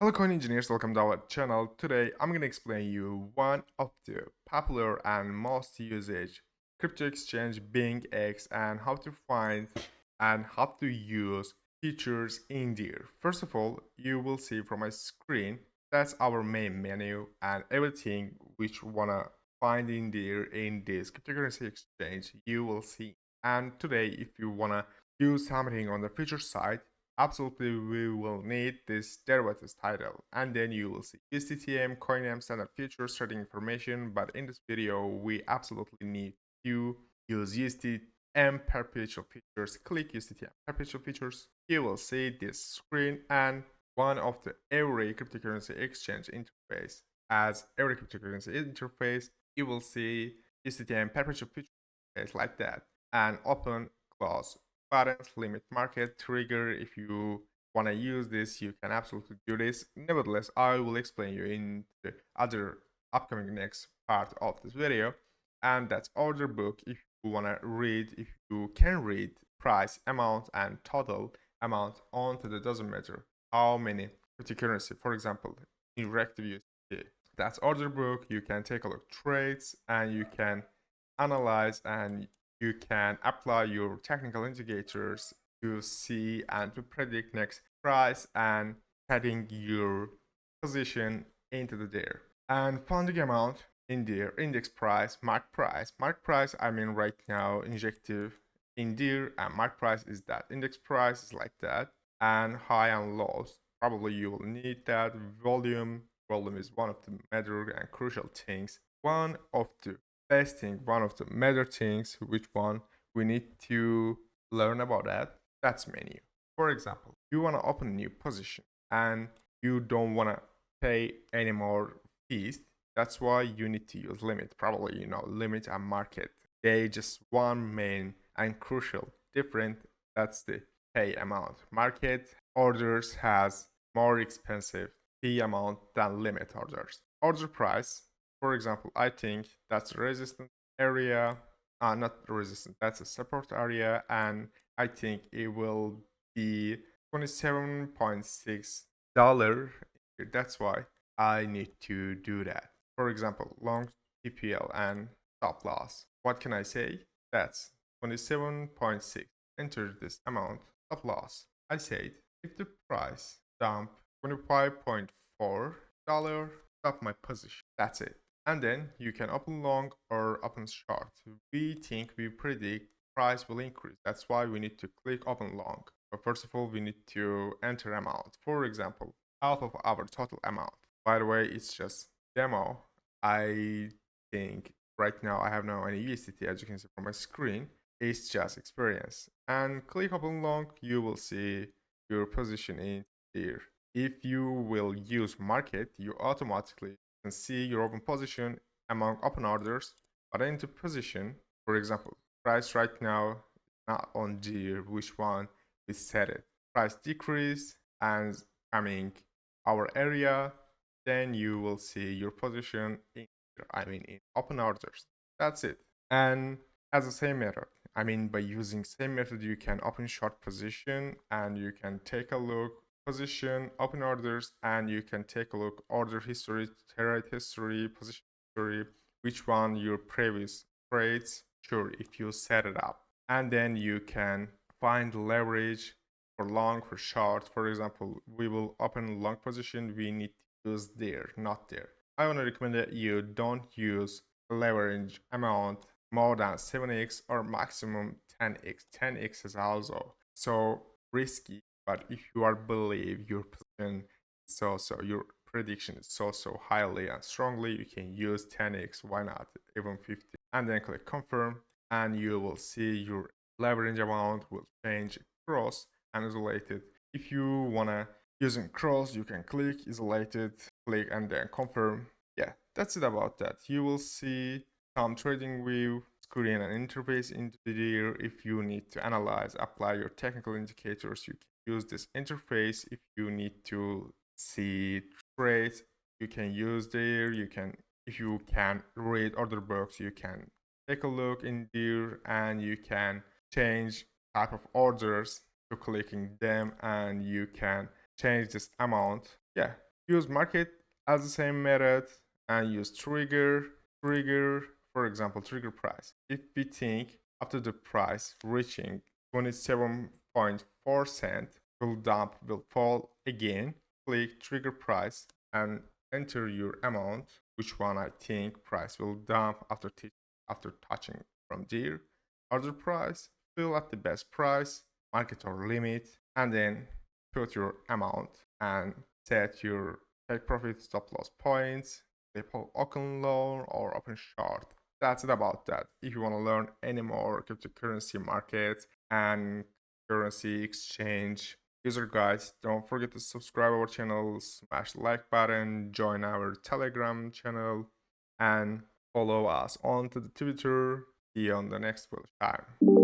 Hello coin engineers, welcome to our channel. Today I'm going to explain you one of the popular and most used crypto exchange Bingx and how to find and how to use features in there. First of all, you will see from my screen that's our main menu and everything which wanna find in there in this cryptocurrency exchange you will see. And today if you wanna do something on the feature side, absolutely we will need this derivatives title, and then you will see USDTM, CoinM, standard futures, trading information. But in this video we absolutely need to use USDTM perpetual futures. Click USDTM perpetual futures, you will see this screen and one of the every cryptocurrency exchange interface. As every cryptocurrency interface, you will see USDTM perpetual futures like that, and open, close buttons, limit market, trigger. If you want to use this, you can absolutely do this. Nevertheless, I will explain you in the other upcoming next part of this video. And that's order book. If you want to read, if you can read price, amount, and total amount onto the, doesn't matter how many cryptocurrency, for example, in reactive USDT. That's order book. You can take a look trades and you can analyze and you can apply your technical indicators to see and to predict next price and setting your position into the there. And funding amount in there, index price, mark price. Mark price, I mean right now, injective in there, and mark price is that. Index price is like that. And high and lows, probably you will need that. Volume is one of the major and crucial things. One of the best thing, one of the major things, which one we need to learn about that's menu. For example, you want to open a new position and you don't want to pay any more fees. That's why you need to use limit. Probably you know limit and market. They just one main and crucial different. That's the pay amount. Market orders has more expensive fee amount than limit orders. Order price, for example, I think that's a resistance area, not resistant, that's a support area, and I think it will be $27.6. That's why I need to do that. For example, long TPL and stop loss. What can I say? That's 27.6. Enter this amount, stop loss. I said if the price dump $25.4, stop my position. That's it. And then you can open long or open short. We predict price will increase. That's why we need to click open long. But first of all, we need to enter amount. For example, half of our total amount. By the way, it's just demo. I think right now I have no any USDT, as you can see from my screen. It's just experience. And click open long, you will see your position in here. If you will use market, you automatically can see your open position among open orders, but into position, for example, price right now not on G, which one we set it. Price decrease and coming our area, then you will see your position in open orders. That's it. And as the same method, by using same method, you can open short position and you can take a look position, open orders, and you can take a look order history, trade history, position history, which one your previous trades, sure, if you set it up. And then you can find leverage for long, for short. For example, we will open long position, we need to use there, not there. I want to recommend that you don't use leverage amount more than 7x or maximum 10x. 10x is also so risky. But if you are believe your position your prediction is so highly and strongly, you can use 10x, why not even 50, and then click confirm, and you will see your leverage amount will change cross and isolated. If you wanna using cross, you can click isolated, click and then confirm. Yeah, that's it about that. You will see some trading view screen and interface into there. If you need to analyze, apply your technical indicators, you can use this interface. If you need to see trades, you can use there. If you can read order books, you can take a look in there and you can change type of orders to clicking them and you can change this amount. Yeah, Use market as the same method and use trigger, for example, trigger price. If we think after the price reaching 27.4 cent will fall again, click trigger price and enter your amount, which one I think price will dump after touching from there. Order price, fill at the best price, market or limit, and then put your amount and set your take profit stop loss points, depot open long or open short. That's it about that. If you want to learn any more cryptocurrency markets and currency exchange user guides, don't forget to subscribe our channel, smash the like button, join our Telegram channel, and follow us on to the Twitter. See you on the next time.